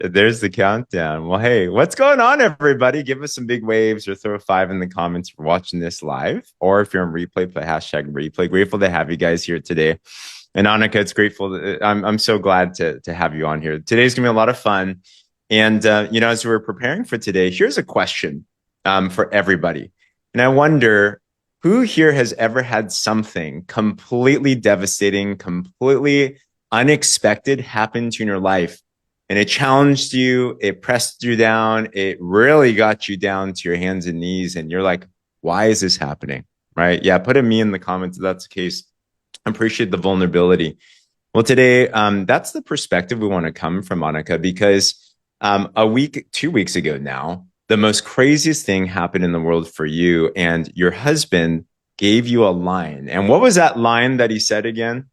There's the countdown. Well, hey, what's going on, everybody? Give us some big waves or throw a five in the comments for watching this live. Or if you're on replay, put hashtag replay. Grateful to have you guys here today. And Annika, it's grateful. I'm so glad to have you on here. Today's gonna be a lot of fun. And as we're preparing for today, here's a question for everybody. And I wonder who here has ever had something completely devastating, completely unexpected happen to you in your life, and it challenged you, it pressed you down, it really got you down to your hands and knees, and you're like, why is this happening? Right? Yeah, put a me in the comments if that's the case. I appreciate the vulnerability. Well, today, that's the perspective we want to come from, Monica, because 2 weeks ago now, the most craziest thing happened in the world for you, and your husband gave you a line. And what was that line that he said again?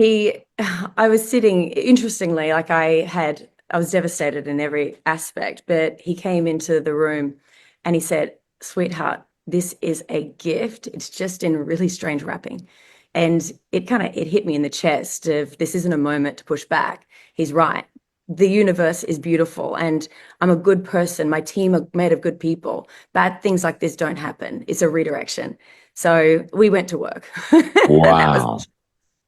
I was sitting, interestingly, I was devastated in every aspect, but he came into the room and he said, "Sweetheart, this is a gift. It's just in really strange wrapping." And it hit me in the chest of this isn't a moment to push back. He's right. The universe is beautiful and I'm a good person. My team are made of good people. Bad things like this don't happen. It's a redirection. So we went to work. And that was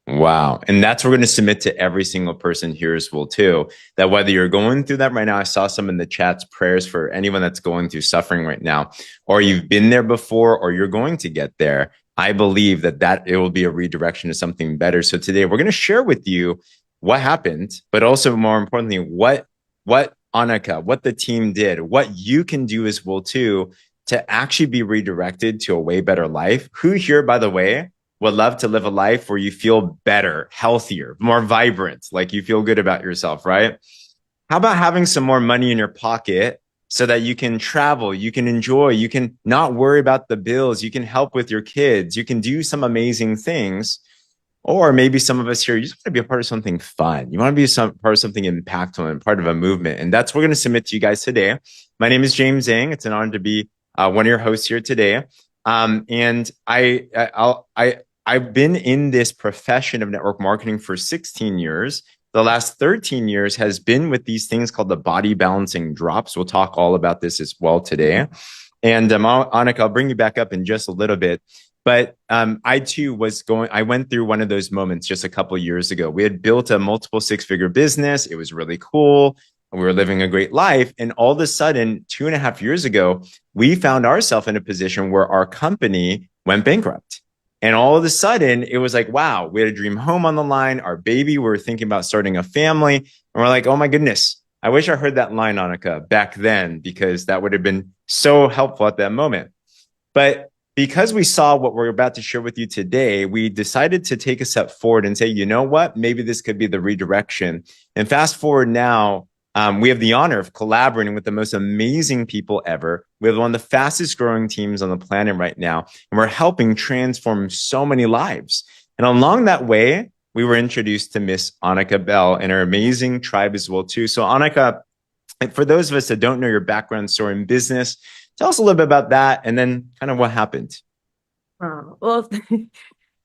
Wow. Wow. And that's what we're going to submit to every single person here as well, too. That whether you're going through that right now, I saw some in the chats, prayers for anyone that's going through suffering right now, or you've been there before, or you're going to get there. I believe that it will be a redirection to something better. So today we're going to share with you what happened, but also more importantly, what Annika, what the team did, what you can do as well, too, to actually be redirected to a way better life. Who here, by the way, would love to live a life where you feel better, healthier, more vibrant, like you feel good about yourself, right? How about having some more money in your pocket so that you can travel, you can enjoy, you can not worry about the bills, you can help with your kids, you can do some amazing things. Or maybe some of us here, you just want to be a part of something fun. You want to be part of something impactful and part of a movement. And that's what we're going to submit to you guys today. My name is James Zhang. It's an honor to be one of your hosts here today. And I've been in this profession of network marketing for 16 years. The last 13 years has been with these things called the body balancing drops. We'll talk all about this as well today. And Annika, I'll bring you back up in just a little bit. But I too I went through one of those moments just a couple of years ago. We had built a multiple six-figure business. It was really cool. We were living a great life. And all of a sudden, 2.5 years ago, we found ourselves in a position where our company went bankrupt. And all of a sudden, it was like, wow, we had a dream home on the line, our baby, we were thinking about starting a family. And we're like, oh my goodness, I wish I heard that line, Annika, back then, because that would have been so helpful at that moment. But because we saw what we're about to share with you today, we decided to take a step forward and say, you know what, maybe this could be the redirection. And fast forward now, we have the honor of collaborating with the most amazing people ever. We have one of the fastest growing teams on the planet right now, and we're helping transform so many lives. And along that way, we were introduced to Miss Annika Bell and her amazing tribe as well, too. So Annika, for those of us that don't know your background story in business, tell us a little bit about that and then kind of what happened. Oh, well,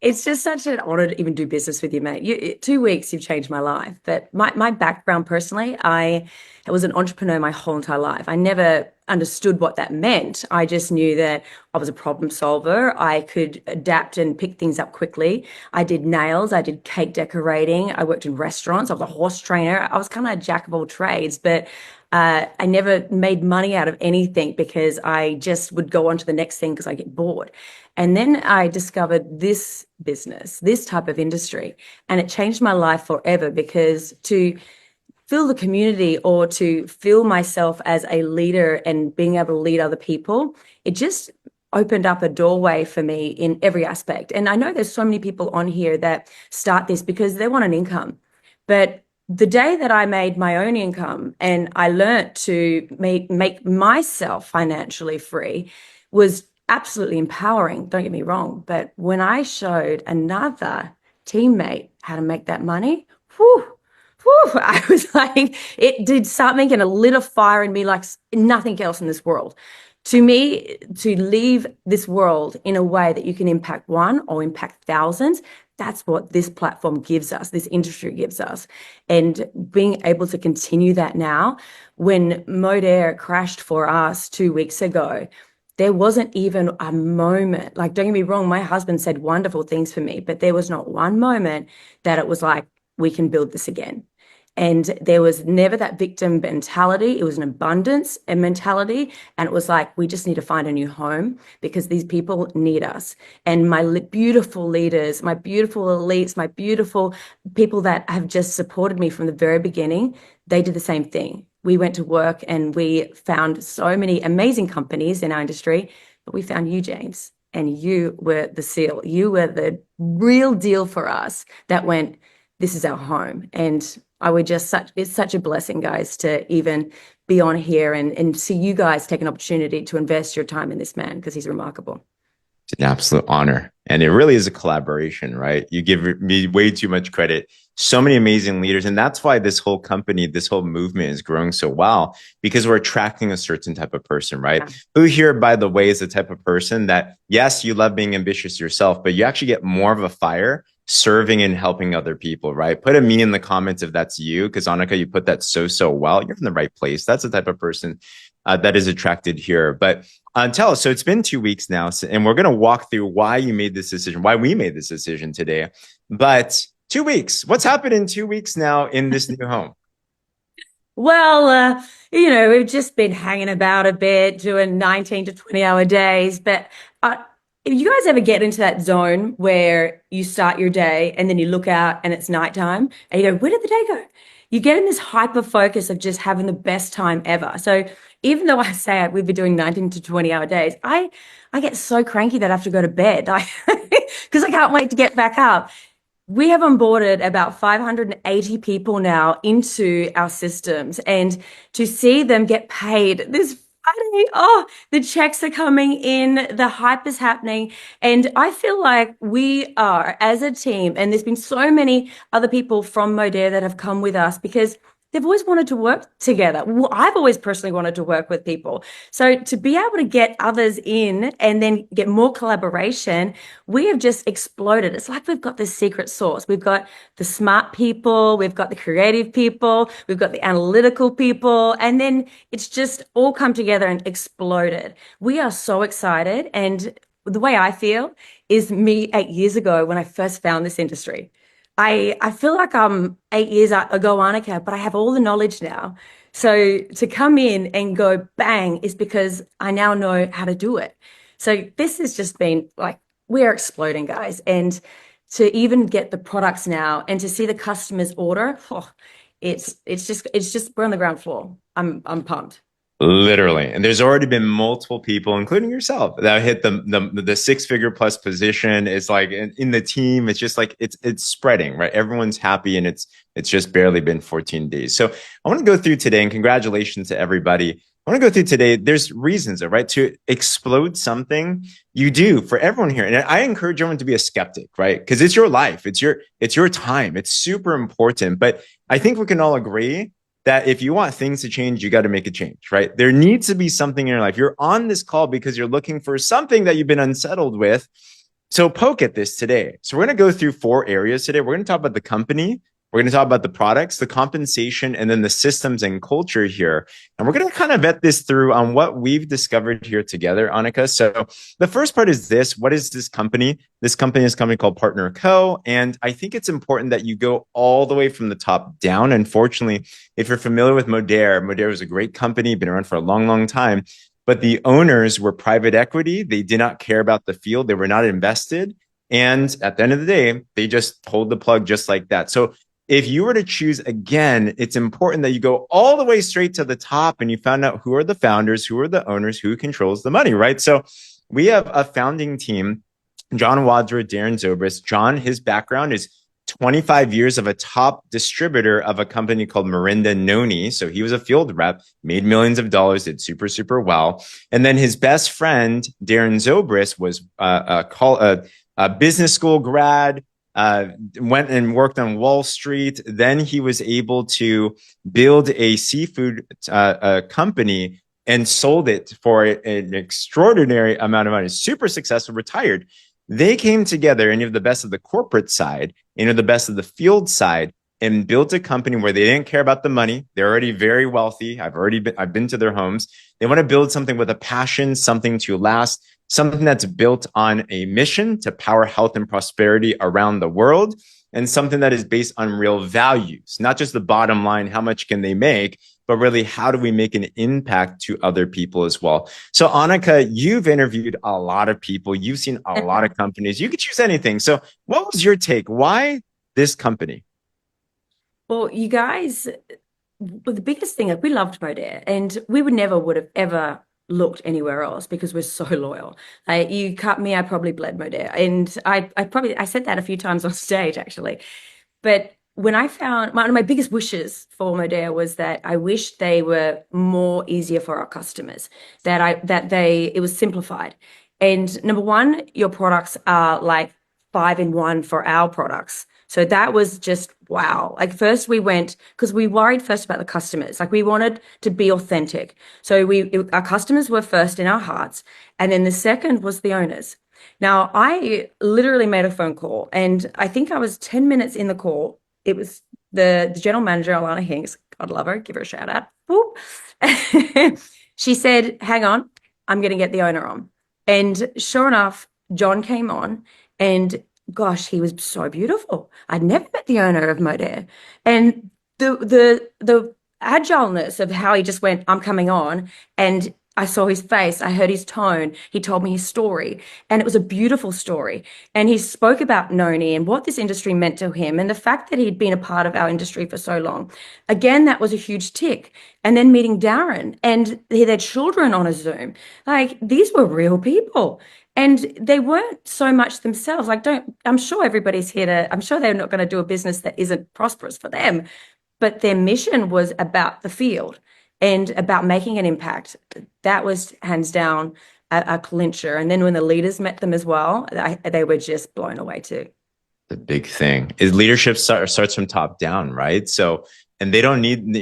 it's just such an honor to even do business with you, mate. 2 weeks, you've changed my life. But my background personally, I was an entrepreneur my whole entire life. I never understood what that meant. I just knew that I was a problem solver. I could adapt and pick things up quickly. I did nails, I did cake decorating, I worked in restaurants, I was a horse trainer. I was kind of a jack of all trades, but I never made money out of anything because I just would go on to the next thing because I get bored. And then I discovered this business, this type of industry, and it changed my life forever because to feel the community or to feel myself as a leader and being able to lead other people, it just opened up a doorway for me in every aspect. And I know there's so many people on here that start this because they want an income. But the day that I made my own income and I learned to make myself financially free was absolutely empowering. Don't get me wrong. But when I showed another teammate how to make that money, whew, whew, I was like, it did something and it lit a fire in me like nothing else in this world. To me, to leave this world in a way that you can impact one or impact thousands, that's what this platform gives us, this industry gives us. And being able to continue that now, when Modair crashed for us 2 weeks ago, there wasn't even a moment, like, don't get me wrong, my husband said wonderful things for me, but there was not one moment that it was like, we can build this again. And there was never that victim mentality. It was an abundance and mentality. And it was like, we just need to find a new home because these people need us. And my beautiful leaders, my beautiful elites, my beautiful people that have just supported me from the very beginning, they did the same thing. We went to work and we found so many amazing companies in our industry, but we found you, James, and you were the seal. You were the real deal for us that went, this is our home. And I would just it's such a blessing, guys, to even be on here and see you guys take an opportunity to invest your time in this man because he's remarkable. It's an absolute honor. And it really is a collaboration, right? You give me way too much credit. So many amazing leaders. And that's why this whole company, this whole movement is growing so well, because we're attracting a certain type of person, right? Yeah. Who here, by the way, is the type of person that, yes, you love being ambitious yourself, but you actually get more of a fire serving and helping other people, right? Put a me in the comments if that's you, because Annika, you put that so well. You're in the right place. That's the type of person that is attracted here. But tell us, so it's been 2 weeks now, and we're going to walk through why you made this decision, why we made this decision today. But 2 weeks, what's happened in 2 weeks now in this new home? Well, we've just been hanging about a bit, doing 19 to 20-hour days. But if you guys ever get into that zone where you start your day and then you look out and it's nighttime and you go, where did the day go? You get in this hyper focus of just having the best time ever. So even though I say we've been doing 19 to 20-hour days, I get so cranky that I have to go to bed because I can't wait to get back up. We have onboarded about 580 people now into our systems, and to see them get paid this Friday, oh, the checks are coming in, the hype is happening. And I feel like we are, as a team, and there's been so many other people from Modair that have come with us because they've always wanted to work together. Well, I've always personally wanted to work with people. So to be able to get others in and then get more collaboration, we have just exploded. It's like we've got this secret sauce. We've got the smart people, we've got the creative people, we've got the analytical people, and then it's just all come together and exploded. We are so excited. And the way I feel is me 8 years ago when I first found this industry. I feel like I'm 8 years ago, Annika, but I have all the knowledge now. So to come in and go bang is because I now know how to do it. So this has just been like, we're exploding, guys. And to even get the products now and to see the customers order, oh, it's just we're on the ground floor. I'm pumped. Literally. And there's already been multiple people, including yourself, that hit the 6-figure plus position. It's like in the team, it's just like it's spreading, right? Everyone's happy, and it's just barely been 14 days. So I want to go through today, and congratulations to everybody. I want to go through today. There's reasons, right? To explode something, you do for everyone here. And I encourage everyone to be a skeptic, right? Because it's your life, it's your time. It's super important. But I think we can all agree that if you want things to change, you got to make a change, right? There needs to be something in your life. You're on this call because you're looking for something that you've been unsettled with. So poke at this today. So we're going to go through 4 areas today. We're going to talk about the company. We're going to talk about the products, the compensation, and then the systems and culture here. And we're going to kind of vet this through on what we've discovered here together, Annika. So the first part is this. What is this company? This company is a company called Partner Co. And I think it's important that you go all the way from the top down. Unfortunately, if you're familiar with Modair was a great company, been around for a long, long time. But the owners were private equity. They did not care about the field. They were not invested. And at the end of the day, they just pulled the plug just like that. So if you were to choose again, it's important that you go all the way straight to the top and you found out who are the founders, who are the owners, who controls the money, right? So we have a founding team, John Wadra, Darren Zobris. John, his background is 25 years of a top distributor of a company called Marinda Noni. So he was a field rep, made millions of dollars, did super, super well. And then his best friend, Darren Zobris, was a business school grad, went and worked on Wall Street. Then he was able to build a seafood company and sold it for an extraordinary amount of money. Super successful, retired. They came together, and you have the best of the corporate side, and you have the best of the field side, and built a company where they didn't care about the money. They're already very wealthy. I've been to their homes. They want to build something with a passion, something to last, something that's built on a mission to power health and prosperity around the world, and something that is based on real values, not just the bottom line, how much can they make, but really how do we make an impact to other people as well. So Annika, you've interviewed a lot of people, you've seen a lot of companies, you could choose anything. So what was your take? Why this company? Well, you guys, well, the biggest thing, like we loved Modere and we would have ever looked anywhere else because we're so loyal. Like you cut me, I probably bled Modere. And I said that a few times on stage actually. But when I found one of my biggest wishes for Modere was that I wish they were more easier for our customers, it was simplified. And number one, your products are like 5 in 1 for our products. So that was just wow. Like first we went because we worried first about the customers. Like we wanted to be authentic. So our customers were first in our hearts, and then the second was the owners. Now, I literally made a phone call, and I think I was 10 minutes in the call. It was the general manager, Alana Hinks. God love her. Give her a shout out. She said, hang on, I'm going to get the owner on. And sure enough, John came on, and gosh, he was so beautiful. I'd never met the owner of Modere. And the agileness of how he just went, I'm coming on, and I saw his face, I heard his tone, he told me his story, and it was a beautiful story. And he spoke about Noni and what this industry meant to him and the fact that he'd been a part of our industry for so long. Again, that was a huge tick. And then meeting Darren and their children on a Zoom. Like these were real people. And they weren't so much themselves. I'm sure everybody's here I'm sure they're not going to do a business that isn't prosperous for them, but their mission was about the field and about making an impact. That was hands down a clincher. And then when the leaders met them as well, they were just blown away too. The big thing is leadership starts from top down, right? So, and they don't need,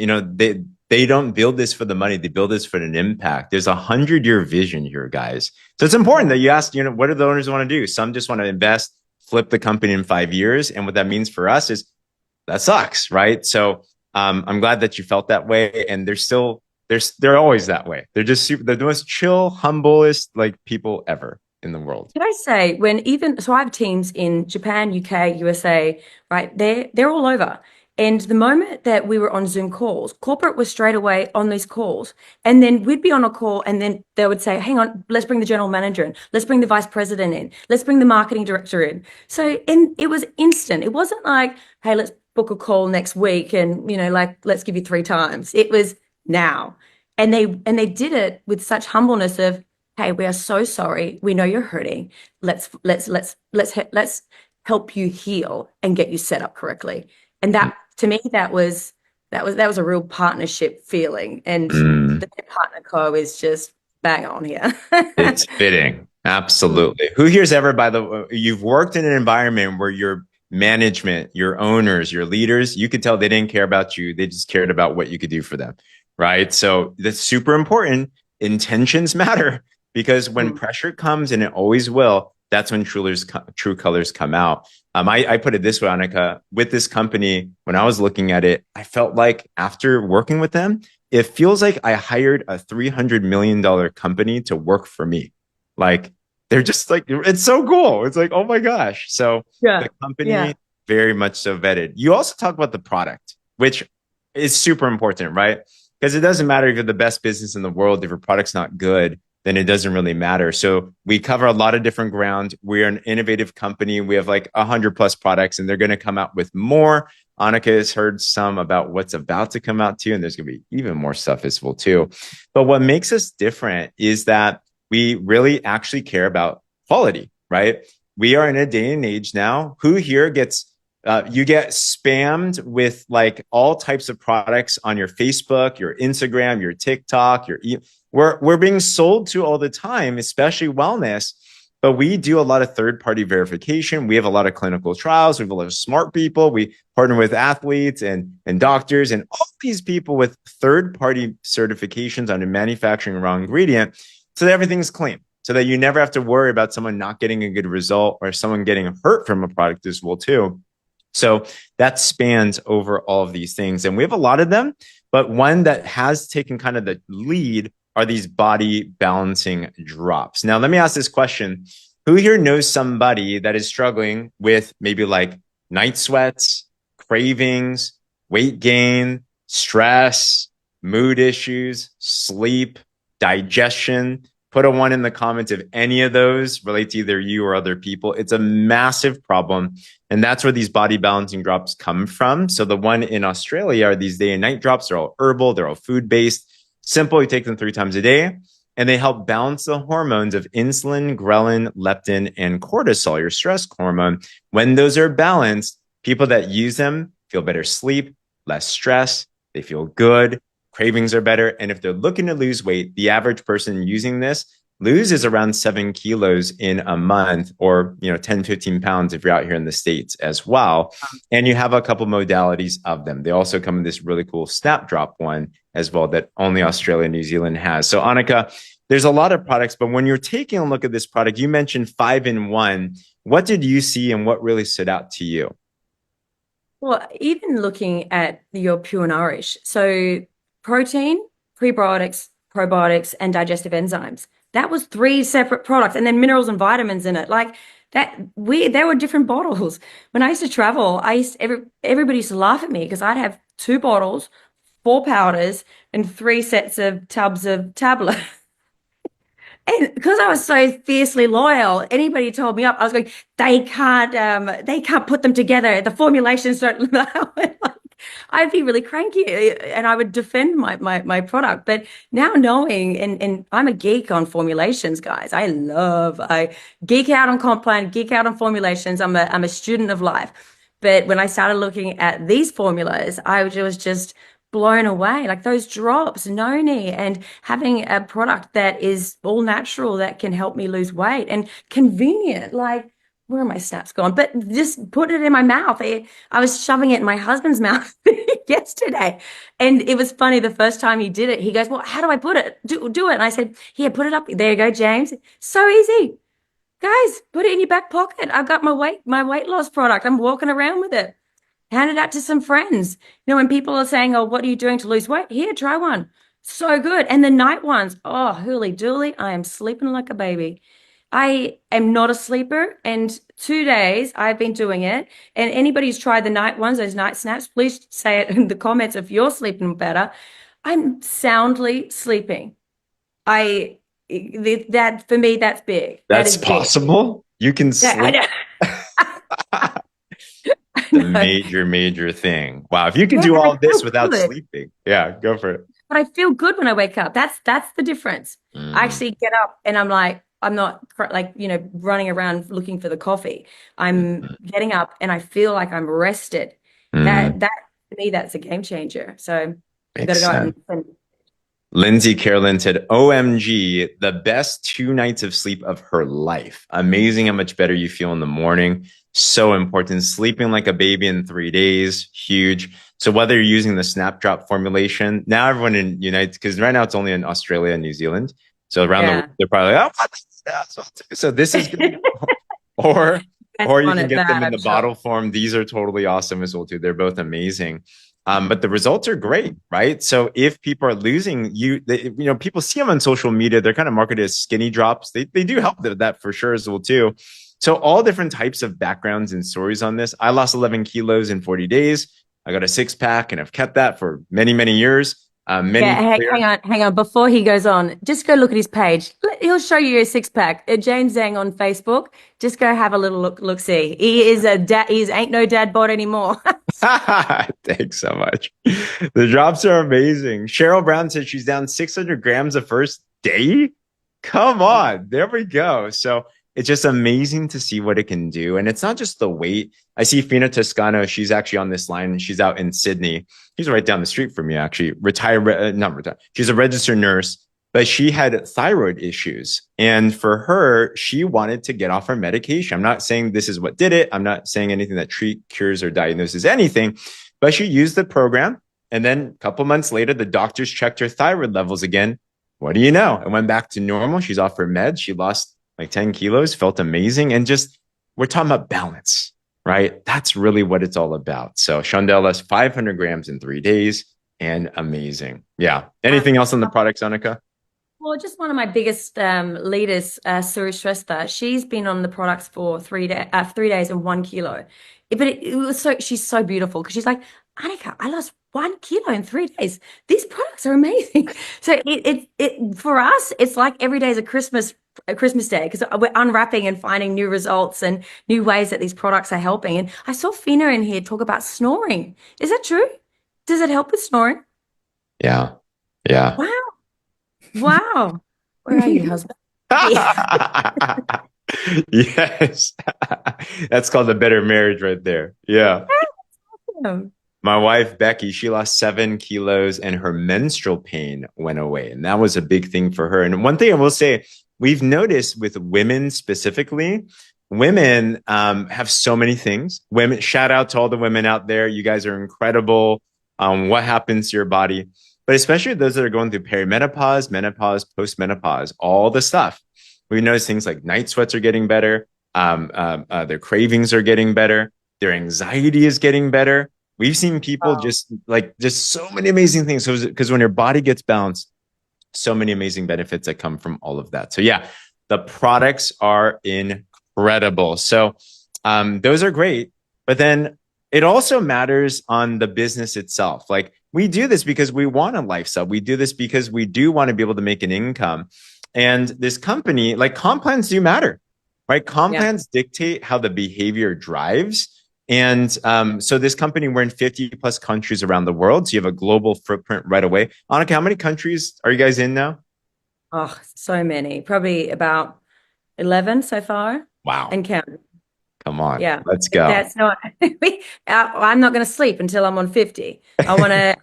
they don't build this for the money. They build this for an impact. There's 100-year vision here, guys. So it's important that you ask, what do the owners want to do? Some just want to invest, flip the company in 5 years. And what that means for us is that sucks, right? So I'm glad that you felt that way. And they're always that way. They're just they're the most chill, humblest like people ever in the world. Did I say so I have teams in Japan, UK, USA, right? They're all over. And the moment that we were on Zoom calls, corporate was straight away on these calls. And then we'd be on a call and then they would say, hang on, let's bring the general manager in. Let's bring the vice president in. Let's bring the marketing director in. So and it was instant. It wasn't like, hey, let's book a call next week and let's give you 3 times. It was now. And they did it with such humbleness of, hey, we are so sorry. We know you're hurting. Let's help you heal and get you set up correctly. And that to me, that was a real partnership feeling. And Mm. the partner co is just bang on here. It's fitting. Absolutely. Who here's ever, by the way, you've worked in an environment where your management, your owners, your leaders, you could tell they didn't care about you. They just cared about what you could do for them. Right. So that's super important. Intentions matter because when pressure comes, and it always will, that's when true colors come out. I put it this way, Annika, with this company, when I was looking at it, I felt like after working with them, it feels like I hired a $300 million company to work for me. Like they're just like, it's so cool. It's like, oh my gosh. So Yeah. the Yeah. company very much so vetted. You also talk about the product, which is super important, right? Because it doesn't matter if you're the best business in the world, if your product's not good, then it doesn't really matter. So we cover a lot of different ground. We're an innovative company. We have like 100+ products, and they're going to come out with more. Annika has heard some about what's about to come out too, and there's going to be even more stuff visible too. But what makes us different is that we really actually care about quality, right? We are in a day and age now. Who here gets you get spammed with like all types of products on your Facebook, your Instagram, your TikTok, we're being sold to all the time, especially wellness. But we do a lot of third-party verification. We have a lot of clinical trials. We have a lot of smart people. We partner with athletes and doctors and all these people with third-party certifications on a manufacturing raw ingredient so that everything's clean. so that you never have to worry about someone not getting a good result or someone getting hurt from a product as well too. So that spans over all of these things. And we have a lot of them, but one that has taken kind of the lead are these body balancing drops. Now, let me ask this question. Who here knows somebody that is struggling with maybe like night sweats, cravings, weight gain, stress, mood issues, sleep, digestion? Put a one in the comments if any of those relate to either you or other people. It's a massive problem. And that's where these body balancing drops come from. So the one in Australia are these day and night drops. They're all herbal. They're all food-based. Simple. You take them 3 times a day. And they help balance the hormones of insulin, ghrelin, leptin, and cortisol, your stress hormone. When those are balanced, people that use them feel better sleep, less stress. They feel good. Cravings are better. And if they're looking to lose weight, the average person using this loses around 7 kilos in a month, or 10, 15 pounds if you're out here in the States as well. And you have a couple modalities of them. They also come in this really cool snap drop one as well that only Australia and New Zealand has. So Annika, there's a lot of products, but when you're taking a look at this product, you mentioned 5-in-1. What did you see and what really stood out to you? Well, even looking at your Pure Nourish, so protein, prebiotics, probiotics, and digestive enzymes. That was 3 separate products, and then minerals and vitamins in it. Like that, there were different bottles. When I used to travel, everybody used to laugh at me because I'd have 2 bottles, 4 powders, and 3 sets of tubs of tablets. And because I was so fiercely loyal, anybody told me up, I was going, they can't put them together. The formulations don't allow it. Like, I'd be really cranky and I would defend my product. But now knowing, and I'm a geek on formulations, guys. I geek out on comp plan, geek out on formulations. I'm a student of life. But when I started looking at these formulas, I was just blown away. Like those drops, noni, and having a product that is all natural that can help me lose weight and convenient. Like, where are my snaps gone? But just put it in my mouth. I was shoving it in my husband's mouth yesterday. And it was funny. The first time he did it, he goes, well, how do I put it? Do it. And I said, here, put it up. There you go, James. So easy. Guys, put it in your back pocket. I've got my weight loss product. I'm walking around with it. Hand it out to some friends. When people are saying, oh, what are you doing to lose weight? Here, try one. So good. And the night ones, oh, hooly dooly, I am sleeping like a baby. I am not a sleeper, and 2 days I've been doing it. And anybody who's tried the night ones, those night snaps, please say it in the comments if you're sleeping better. I'm soundly sleeping. That for me, that's big. That's possible. You can sleep. The major thing. Wow. If you can do all this without sleeping. Yeah, go for it. But I feel good when I wake up. That's the difference. I actually get up and I'm like, I'm not like, running around looking for the coffee. I'm getting up and I feel like I'm rested. That to me, that's a game changer. So you got to go out and Lindsay Carolyn said, OMG, the best 2 nights of sleep of her life. Amazing how much better you feel in the morning. So important. Sleeping like a baby in 3 days, huge. So whether you're using the Snap Drop formulation, now everyone in United, because right now it's only in Australia and New Zealand. So around the world, they're probably like, oh, so this is good. Or you can get them in the bottle form. These are totally awesome as well too. They're both amazing. But the results are great, right? So if people are losing people see them on social media. They're kind of marketed as skinny drops. They do help that for sure as well too. So all different types of backgrounds and stories on this. I lost 11 kilos in 40 days. I got a 6-pack and I've kept that for many, many years. Hang on. Before he goes on, just go look at his page. He'll show you a 6-pack. James Zhang on Facebook. Just go have a little look. See, he is a dad. He ain't no dad bod anymore. Thanks so much. The drops are amazing. Cheryl Brown said she's down 600 grams the first day. Come on, there we go. So it's just amazing to see what it can do. And it's not just the weight. I see Fina Toscano. She's actually on this line and she's out in Sydney. She's right down the street from me, actually. Not retired. She's a registered nurse, but she had thyroid issues. And for her, she wanted to get off her medication. I'm not saying this is what did it. I'm not saying anything that cures, or diagnoses anything, but she used the program. And then a couple months later, the doctors checked her thyroid levels again. what do you know? It went back to normal. She's off her meds. She lost like 10 kilos, felt amazing. And just, we're talking about balance, right? That's really what it's all about. So Shondell lost 500 grams in 3 days and amazing. Yeah. Anything else on the products, Annika? Well, just one of my biggest leaders, Sue Shrestha, she's been on the products for 3 days and 1 kilo. But it was so, she's so beautiful because she's like, Annika, I lost 1 kilo in 3 days. These products are amazing. So for us, it's like every day is a Christmas day because we're unwrapping and finding new results and new ways that these products are helping. And I saw Fina in here talk about snoring. Is that true? Does it help with snoring? Yeah. Yeah. Wow. Wow. Where are you, husband? Yes. That's called a better marriage right there. Yeah. Yeah. My wife, Becky, she lost 7 kilos and her menstrual pain went away. And that was a big thing for her. And one thing I will say, we've noticed with women specifically, women have so many things. Women, shout out to all the women out there. You guys are incredible. What happens to your body, but especially those that are going through perimenopause, menopause, postmenopause, all the stuff. We notice things like night sweats are getting better. Their cravings are getting better. Their anxiety is getting better. We've seen people Wow. just so many amazing things. So because when your body gets balanced, so many amazing benefits that come from all of that. So yeah, the products are incredible. So those are great, but then it also matters on the business itself. Like we do this because we want a lifestyle. We do this because we do want to be able to make an income. And this company, like comp plans do matter, right? Comp Yeah. plans dictate how the behavior drives. And so this company, we're in 50 plus countries around the world. So you have a global footprint right away. Annika, how many countries are you guys in now? Oh, so many. Probably about 11 so far Wow. and counting. Come on. Yeah. Let's go. That's not, I'm not going to sleep until I'm on 50. I want to,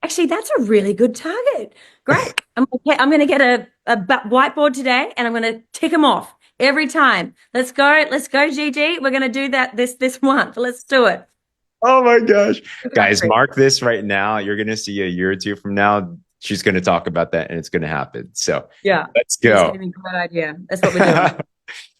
actually, that's a really good target. Great. I'm going to get a whiteboard today and I'm going to tick them off every time. Let's go. Let's go, Gigi. We're going to do that this month. Let's do it. Oh my gosh. Guys, mark this right now. You're going to see a year or two from now. She's going to talk about that and it's going to happen. So Yeah. let's You just go. gave me a great idea. That's what we're doing.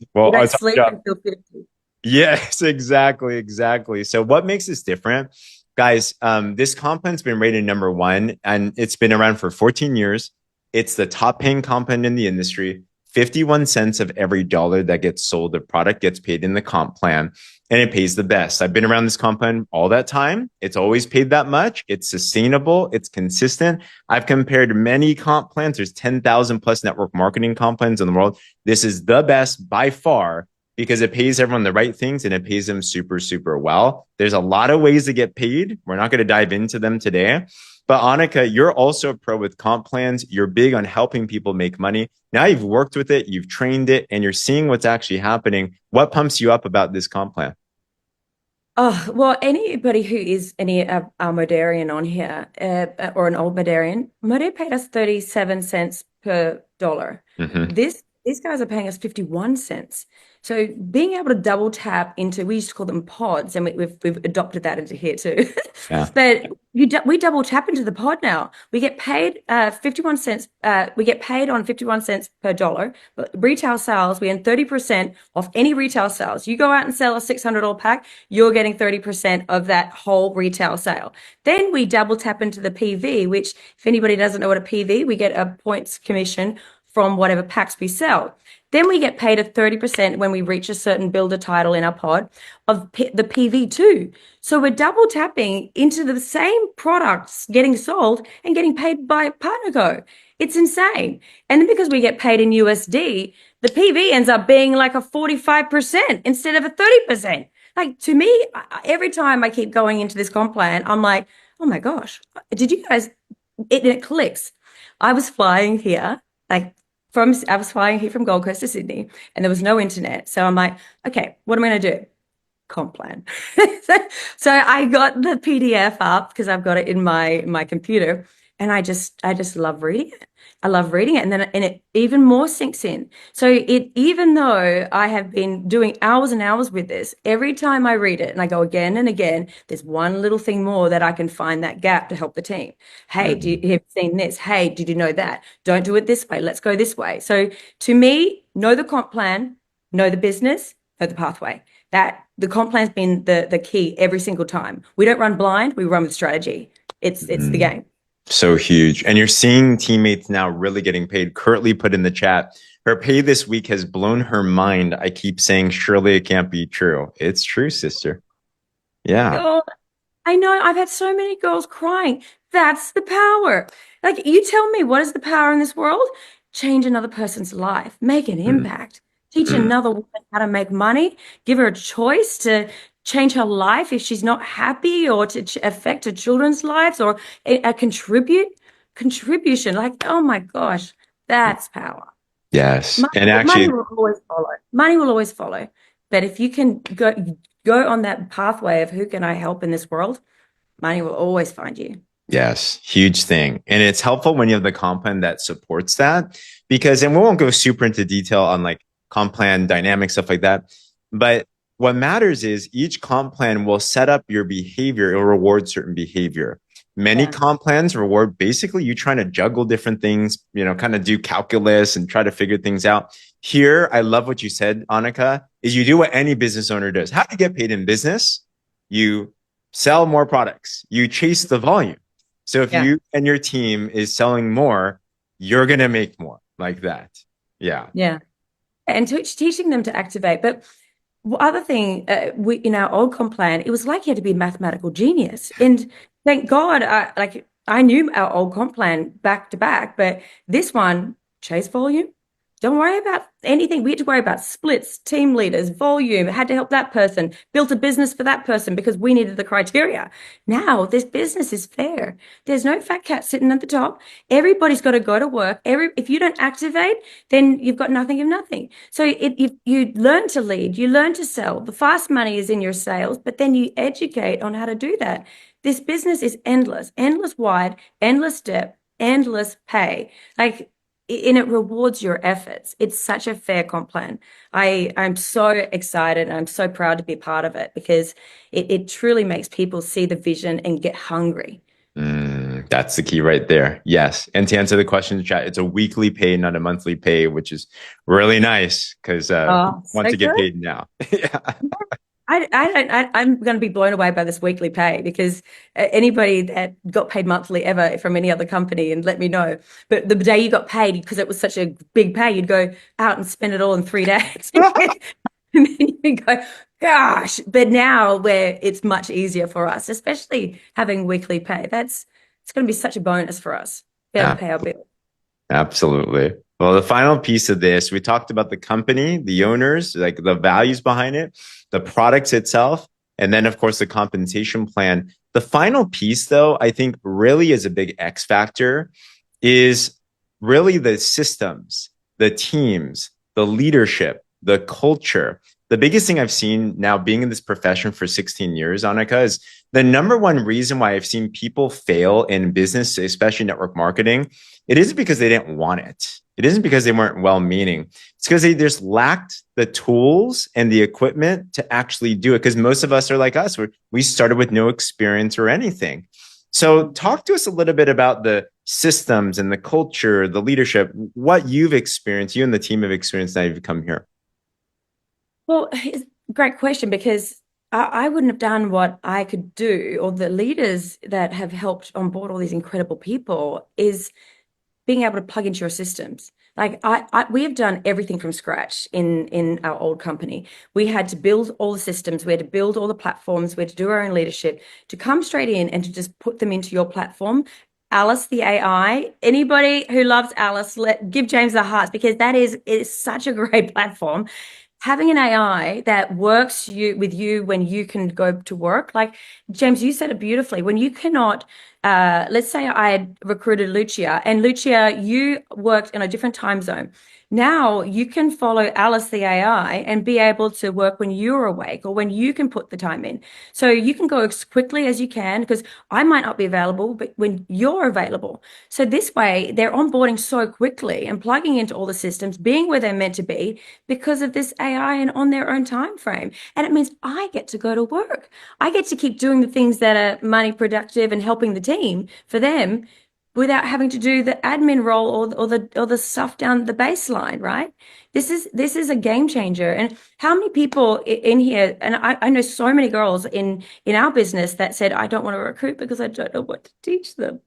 We Well, don't I'll talk sleep about until 50. yes, exactly, exactly. So what makes this different? Guys, this compound's been rated number one and it's been around for 14 years. It's the top paying compound in the industry. 51 cents of every dollar that gets sold, the product gets paid in the comp plan and it pays the best. I've been around this compound all that time. It's always paid that much. It's sustainable. It's consistent. I've compared many comp plans. There's 10,000 plus network marketing comp plans in the world. This is the best by far because it pays everyone the right things and it pays them super, super well. There's a lot of ways to get paid. We're not going to dive into them today. But Annika, you're also a pro with comp plans. You're big on helping people make money. Now you've worked with it, you've trained it, and you're seeing what's actually happening. What pumps you up about this comp plan? Oh, well, anybody who is any Modarian on here or an old Modarian, Modar paid us 37 cents per dollar. Mm-hmm. These guys are paying us 51 cents. So being able to double tap into, we used to call them pods, and we've adopted that into here too. Yeah. But we double tap into the pod now. We get paid 51 cents. We get paid on 51 cents per dollar. But retail sales, we earn 30% off any retail sales. You go out and sell a $600 pack, you're getting 30% of that whole retail sale. Then we double tap into the PV, which if anybody doesn't know what a PV, we get a points commission from whatever packs we sell. Then we get paid a 30% when we reach a certain builder title in our pod of the PV2. So we're double tapping into the same products getting sold and getting paid by PartnerCo. It's insane. And then because we get paid in USD, the PV ends up being like a 45% instead of a 30%. Like to me, every time I keep going into this comp plan, I'm like, oh my gosh, did you guys, it clicks. I was flying here, like I was flying here from Gold Coast to Sydney and there was no internet. So I'm like, okay, what am I going to do? Comp plan. So I got the PDF up because I've got it in my computer and I just love reading it. I love reading it, and then and it even more sinks in. So it even though I have been doing hours and hours with this, every time I read it and I go again and again, there's one little thing more that I can find that gap to help the team. Hey, do you Mhm. have you seen this? Hey, did you know that? Don't do it this way. Let's go this way. So to me, know the comp plan, know the business, know the pathway. That the comp plan's been the key every single time. We don't run blind, we run with strategy. It's the Mhm. game. So huge. And you're seeing teammates now really getting paid. Currently put in the chat, her pay this week has blown her mind. I keep saying, surely it can't be true. It's true, sister. Yeah. Oh, I know I've had so many girls crying. That's the power. Like, you tell me, what is the power in this world? Change another person's life, make an Mm, impact, teach mm. another woman how to make money, give her a choice to change her life if she's not happy, or to affect her children's lives, or a contribution. Like, oh my gosh, that's power. Yes. Money, And money actually, will always follow. Money will always follow. But if you can go on that pathway of who can I help in this world, money will always find you. yes, huge thing. And it's helpful when you have the comp plan that supports that because, and we won't go super into detail on like comp plan dynamics, stuff like that. But what matters is each comp plan will set up your behavior, it'll reward certain behavior. Many Yeah. comp plans reward basically you trying to juggle different things, kind of do calculus and try to figure things out. Here, I love what you said, Annika, is you do what any business owner does. How do you get paid in business? You sell more products, you chase the volume. So if Yeah. you and your team is selling more, you're going to make more like that. Yeah. Yeah. And teaching them to activate. But other thing, we in our old comp plan, it was like you had to be a mathematical genius. And thank God, I knew our old comp plan back to back, but this one, chase volume. Don't worry about anything. We had to worry about splits, team leaders, volume. Had to help that person, built a business for that person because we needed the criteria. Now this business is fair. There's no fat cat sitting at the top. Everybody's got to go to work. If you don't activate, then you've got nothing of nothing. So you learn to lead, you learn to sell. The fast money is in your sales, but then you educate on how to do that. This business is endless, endless wide, endless depth, endless pay. And it rewards your efforts. It's such a fair comp plan. I'm so excited and I'm so proud to be part of it because it truly makes people see the vision and get hungry. That's the key right there. Yes. And to answer the question in the chat, it's a weekly pay, not a monthly pay, which is really nice because Oh, want so to get good. paid now. Yeah. I'm going to be blown away by this weekly pay because anybody that got paid monthly ever from any other company, and let me know. But the day you got paid, because it was such a big pay, you'd go out and spend it all in 3 days. And then you go, gosh. But now where it's much easier for us, especially having weekly pay, it's going to be such a bonus for us. Be able to Yeah. pay our bills. Absolutely. Well, the final piece of this, we talked about the company, the owners, like the values behind it, the products itself, and then, of course, the compensation plan. The final piece, though, I think really is a big X factor is really the systems, the teams, the leadership, the culture. The biggest thing I've seen now being in this profession for 16 years, Annika, is the number one reason why I've seen people fail in business, especially network marketing, it isn't because they didn't want it. It isn't because they weren't well meaning. It's because they just lacked the tools and the equipment to actually do it. Because most of us are like us, we started with no experience or anything. So, talk to us a little bit about the systems and the culture, the leadership, what you've experienced, you and the team have experienced now you've come here. Well, it's a great question because I wouldn't have done what I could do, or the leaders that have helped onboard all these incredible people is being able to plug into your systems. We have done everything from scratch in our old company. We had to build all the systems, we had to build all the platforms, we had to do our own leadership to come straight in and to just put them into your platform. Alice, the AI, anybody who loves Alice, give James the hearts because that is such a great platform. Having an AI that works with you when you can go to work, like James, you said it beautifully. When you cannot, let's say I had recruited Lucia, and Lucia, you worked in a different time zone. Now you can follow Alice the AI and be able to work when you're awake or when you can put the time in. So you can go as quickly as you can because I might not be available, but when you're available. So this way they're onboarding so quickly and plugging into all the systems, being where they're meant to be because of this AI and on their own time frame. And it means I get to go to work. I get to keep doing the things that are money productive and helping the team for them without having to do the admin role or the stuff down the baseline, right? This is a game changer. And how many people in here, and I know so many girls in our business that said, I don't want to recruit because I don't know what to teach them.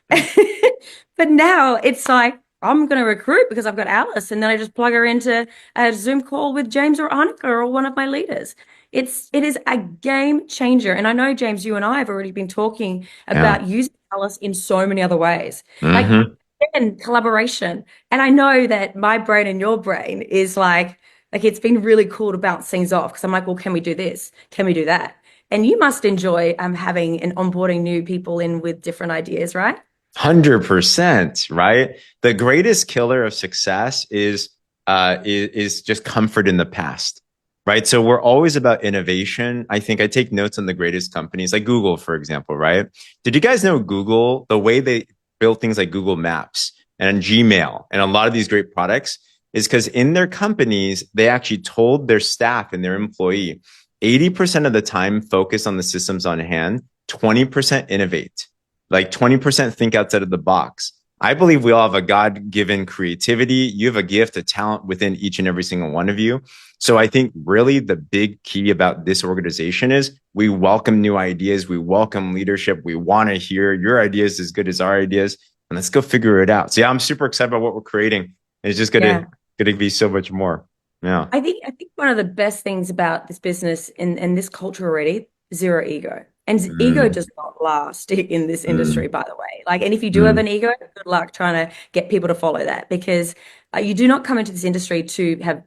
But now it's like, I'm going to recruit because I've got Alice, and then I just plug her into a Zoom call with James or Annika or one of my leaders. It is a game changer. And I know, James, you and I have already been talking Yeah. about using Alice in so many other ways. Like, Hmm. again, collaboration. And I know that my brain and your brain is like it's been really cool to bounce things off because I'm like, well, can we do this? Can we do that? And you must enjoy having and onboarding new people in with different ideas, right? 100%, right? The greatest killer of success is just comfort in the past, right? So we're always about innovation. I think I take notes on the greatest companies like Google, for example, right? Did you guys know Google, the way they built things like Google Maps and Gmail and a lot of these great products is because in their companies, they actually told their staff and their employee 80% of the time focus on the systems on hand, 20% innovate, like 20% think outside of the box. I believe we all have a God-given creativity. You have a gift, a talent within each and every single one of you. So I think really the big key about this organization is we welcome new ideas. We welcome leadership. We want to hear your ideas as good as our ideas. And let's go figure it out. So yeah, I'm super excited about what we're creating. It's just Yeah. gonna be so much more. Yeah. I think one of the best things about this business and this culture already, zero ego. And ego Mm, does not last in this industry, mm, by the way. Like, and if you do have mm, an ego, good luck trying to get people to follow that because you do not come into this industry to have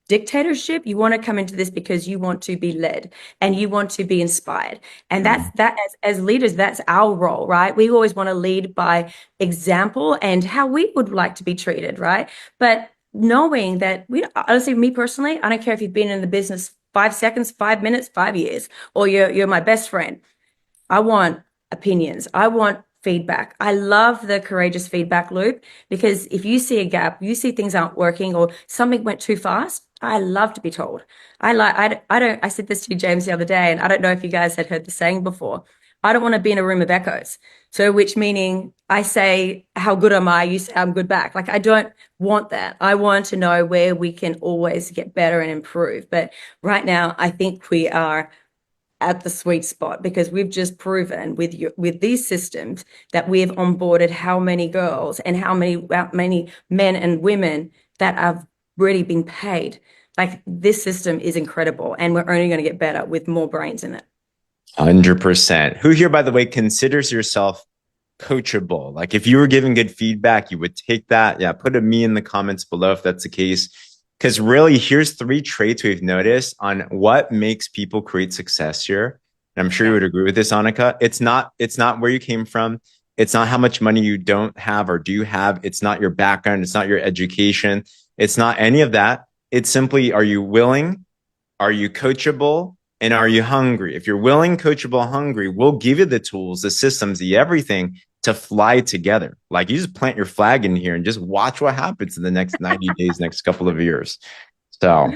dictatorship. You want to come into this because you want to be led and you want to be inspired. And that's mm, that as leaders, that's our role, right? We always want to lead by example and how we would like to be treated, right? But knowing that we honestly, me personally, I don't care if you've been in the business 5 seconds, 5 minutes, 5 years, or you're my best friend. I want opinions. I want feedback. I love the courageous feedback loop because if you see a gap, you see things aren't working or something went too fast, I love to be told. I don't, I said this to you, James, the other day, and I don't know if you guys had heard the saying before. I don't want to be in a room of echoes. So, which meaning I say, how good am I? You say, I'm good back. Like, I don't want that. I want to know where we can always get better and improve. But right now, I think we are at the sweet spot because we've just proven with these systems that we've onboarded how many girls and how many men and women that have really been paid. Like this system is incredible, and we're only going to get better with more brains in it. 100%. Who here, by the way, considers yourself coachable? Like if you were giving good feedback, you would take that. Yeah, put a me in the comments below if that's the case. Because really, here's three traits we've noticed on what makes people create success here. And I'm sure you Yeah. would agree with this, Annika. It's not where you came from. It's not how much money you don't have or do you have. It's not your background. It's not your education. It's not any of that. It's simply, are you willing? Are you coachable? And are you hungry? If you're willing, coachable, hungry, we'll give you the tools, the systems, the everything to fly together. Like you just plant your flag in here and just watch what happens in the next 90 days, next couple of years. So,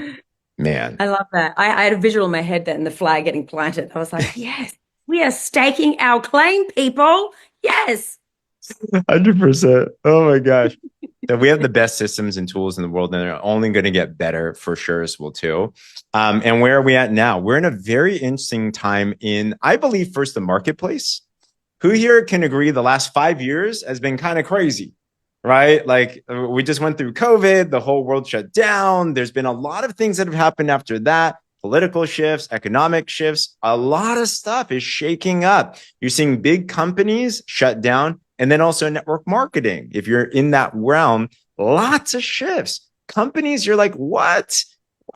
man, I love that. I had a visual in my head then the flag getting planted. I was like, yes, we are staking our claim, people. Yes. 100%. Oh my gosh. So we have the best systems and tools in the world, and they're only going to get better for sure as well too. And where are we at now? We're in a very interesting time in, I believe, first the marketplace. Who here can agree the last 5 years has been kind of crazy, right? Like we just went through COVID, the whole world shut down. There's been a lot of things that have happened after that. Political shifts, economic shifts, a lot of stuff is shaking up. You're seeing big companies shut down, and then also network marketing. If you're in that realm, lots of shifts. Companies, you're like, what?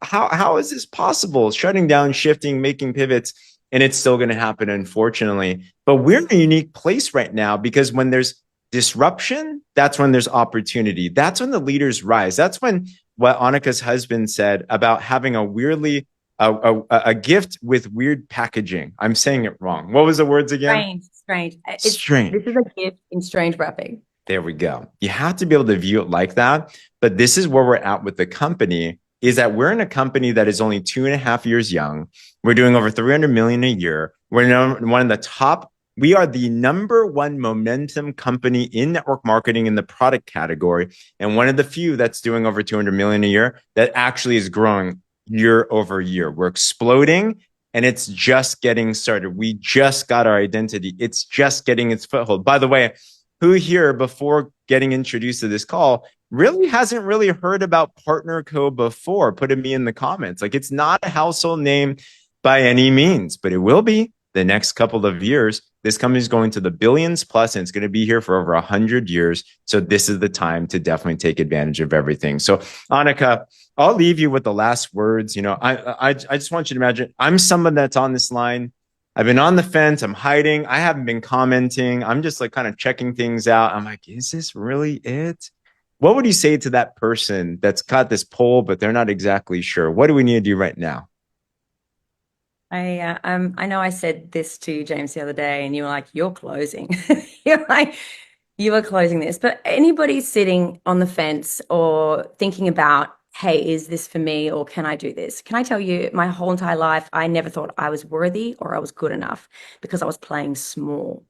How is this possible? Shutting down, shifting, making pivots, and it's still going to happen, unfortunately. But we're in a unique place right now because when there's disruption, that's when there's opportunity. That's when the leaders rise. That's when what Annika's husband said about having a weirdly a gift with weird packaging. I'm saying it wrong. What was the words again? Strange, strange. This is Strange. a gift in strange wrapping. There we go. You have to be able to view it like that. But this is where we're at with the company is that we're in a company that is only 2.5 years young. We're doing over 300 million a year. We're one of the top. We are the number one momentum company in network marketing in the product category. And one of the few that's doing over 200 million a year that actually is growing year over year. We're exploding and it's just getting started. We just got our identity. It's just getting its foothold. By the way, who here before getting introduced to this call really hasn't really heard about Partner Co before? Put me in the comments. Like it's not a household name by any means, but it will be the next couple of years. This company is going to the billions plus, and it's going to be here for over 100 years. So this is the time to definitely take advantage of everything. So Annika, I'll leave you with the last words. I just want you to imagine I'm someone that's on this line. I've been on the fence. I'm hiding. I haven't been commenting. I'm just like kind of checking things out. I'm like, is this really it? What would you say to that person that's got this poll, but they're not exactly sure? What do we need to do right now? I know I said this to you, James, the other day, and you were like, "You're closing." You're like, "You are closing this." But anybody sitting on the fence or thinking about, "Hey, is this for me, or can I do this?" Can I tell you, my whole entire life, I never thought I was worthy or I was good enough because I was playing small.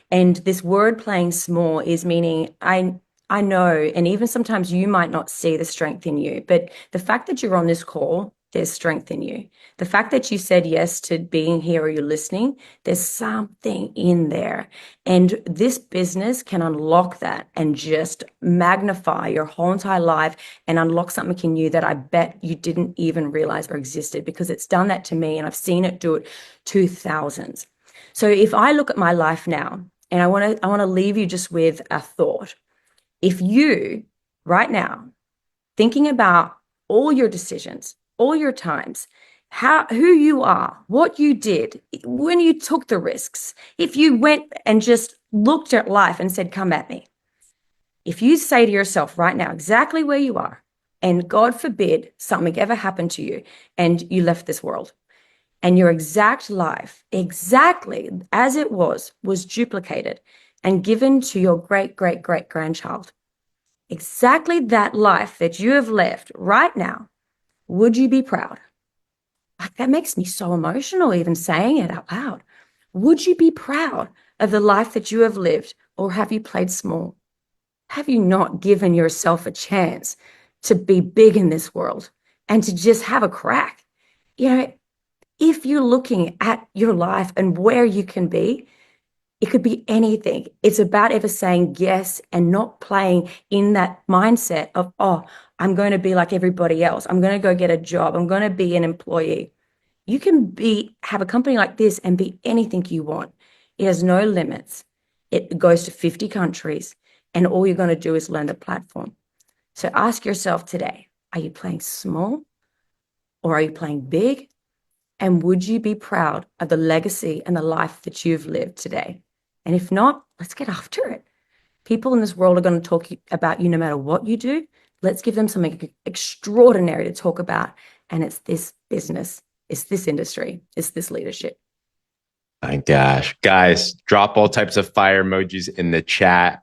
And this word "playing small" is meaning I know, and even sometimes you might not see the strength in you, but the fact that you're on this call, there's strength in you. The fact that you said yes to being here or you're listening, there's something in there. And this business can unlock that and just magnify your whole entire life and unlock something in you that I bet you didn't even realize or existed because it's done that to me and I've seen it do it to thousands. So if I look at my life now, and I want to leave you just with a thought. If you right now thinking about all your decisions, all your times, who you are, what you did, when you took the risks, if you went and just looked at life and said, "Come at me." If you say to yourself right now exactly where you are, and God forbid something ever happened to you and you left this world, and your exact life, exactly as it was duplicated and given to your great, great, great grandchild, exactly that life that you have left right now, would you be proud? Like that makes me so emotional even saying it out loud. Would you be proud of the life that you have lived, or have you played small? Have you not given yourself a chance to be big in this world and to just have a crack? You know, if you're looking at your life and where you can be, it could be anything. It's about ever saying yes and not playing in that mindset of, "Oh, I'm going to be like everybody else. I'm going to go get a job. I'm going to be an employee." You can have a company like this and be anything you want. It has no limits. It goes to 50 countries, and all you're going to do is learn the platform. So ask yourself today, are you playing small or are you playing big? And would you be proud of the legacy and the life that you've lived today? And if not, let's get after it. People in this world are going to talk about you no matter what you do. Let's give them something extraordinary to talk about. And it's this business, it's this industry, it's this leadership. My gosh, guys, drop all types of fire emojis in the chat.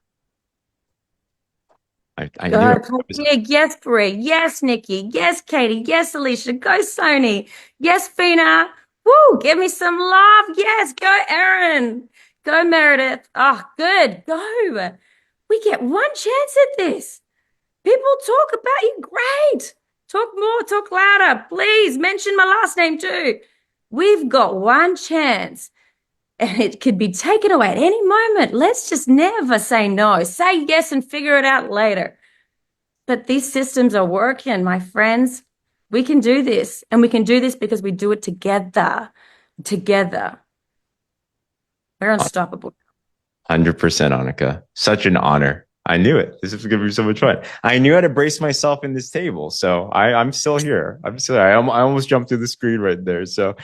I knew Go, it. Big. Yes, Brie. Yes, Nikki. Yes, Katie. Yes, Alicia. Go, Sony. Yes, Fina. Woo, give me some love. Yes, go, Erin. Go, Meredith. Oh, good. Go. We get one chance at this. People talk about you. Great. Talk more, talk louder. Please mention my last name too. We've got one chance and it could be taken away at any moment. Let's just never say no. Say yes and figure it out later. But these systems are working, my friends. We can do this. And we can do this because we do it together. Together. We're unstoppable. 100% Annika. Such an honor. I knew it. This is going to be so much fun. I knew how to brace myself in this table. So I'm still here. I'm still here. I almost jumped through the screen right there. So,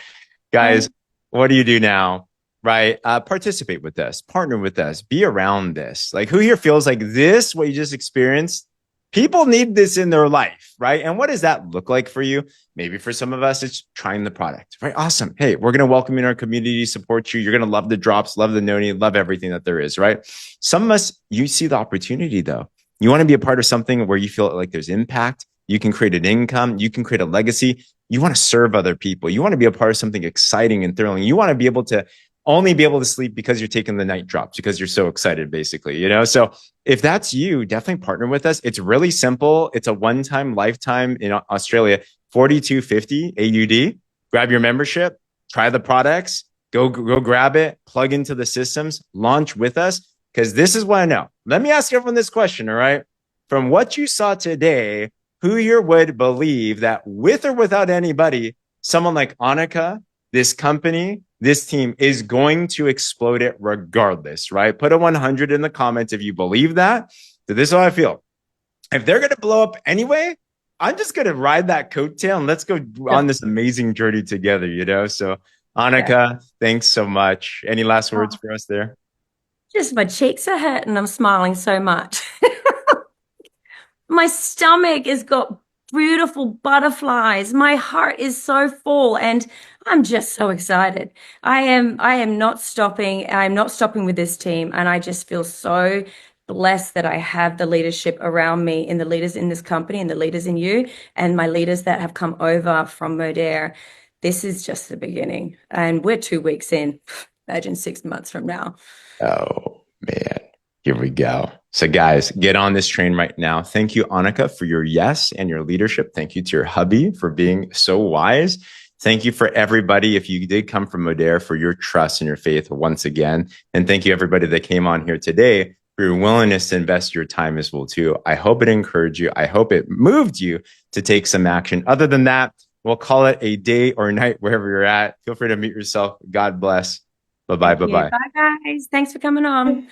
guys, And what do you do now? right? Participate with us, partner with us, be around this. Like, who here feels like this, what you just experienced? People need this in their life, right? And what does that look like for you? Maybe for some of us, it's trying the product, right? Awesome. Hey, we're going to welcome you in our community, support you. You're going to love the drops, love the noni, love everything that there is, right? Some of us, you see the opportunity though. You want to be a part of something where you feel like there's impact. You can create an income. You can create a legacy. You want to serve other people. You want to be a part of something exciting and thrilling. You want to be able to only be able to sleep because you're taking the night drops because you're so excited, basically, you know? So if that's you, definitely partner with us. It's really simple. It's a one-time lifetime in Australia, 4250 AUD. Grab your membership, try the products, go grab it, plug into the systems, launch with us. Because this is what I know. Let me ask everyone this question, all right? From what you saw today, who here would believe that with or without anybody, someone like Annika, this company, this team is going to explode it regardless, right? Put a 100 in the comments if you believe that. So this is how I feel. If they're going to blow up anyway, I'm just going to ride that coattail and let's go on this amazing journey together, you know? So, Yeah. Annika, thanks so much. Any last words Oh, for us there? just my cheeks are hurt and I'm smiling so much. My stomach has got beautiful butterflies. My heart is so full and I'm just so excited. I am not stopping. I'm not stopping with this team and I just feel so blessed that I have the leadership around me and the leaders in this company and the leaders in you and my leaders that have come over from Modere. This is just the beginning and we're 2 weeks in. Imagine 6 months from now. Oh, man. Here we go. So, guys, get on this train right now. Thank you, Annika, for your yes and your leadership. Thank you to your hubby for being so wise. Thank you for everybody, if you did come from Modere, for your trust and your faith once again. And thank you, everybody that came on here today, for your willingness to invest your time as well, too. I hope it encouraged you. I hope it moved you to take some action. Other than that, we'll call it a day or night wherever you're at. Feel free to mute yourself. God bless. Bye bye. Thank Bye you. bye. Bye, guys. Thanks for coming on.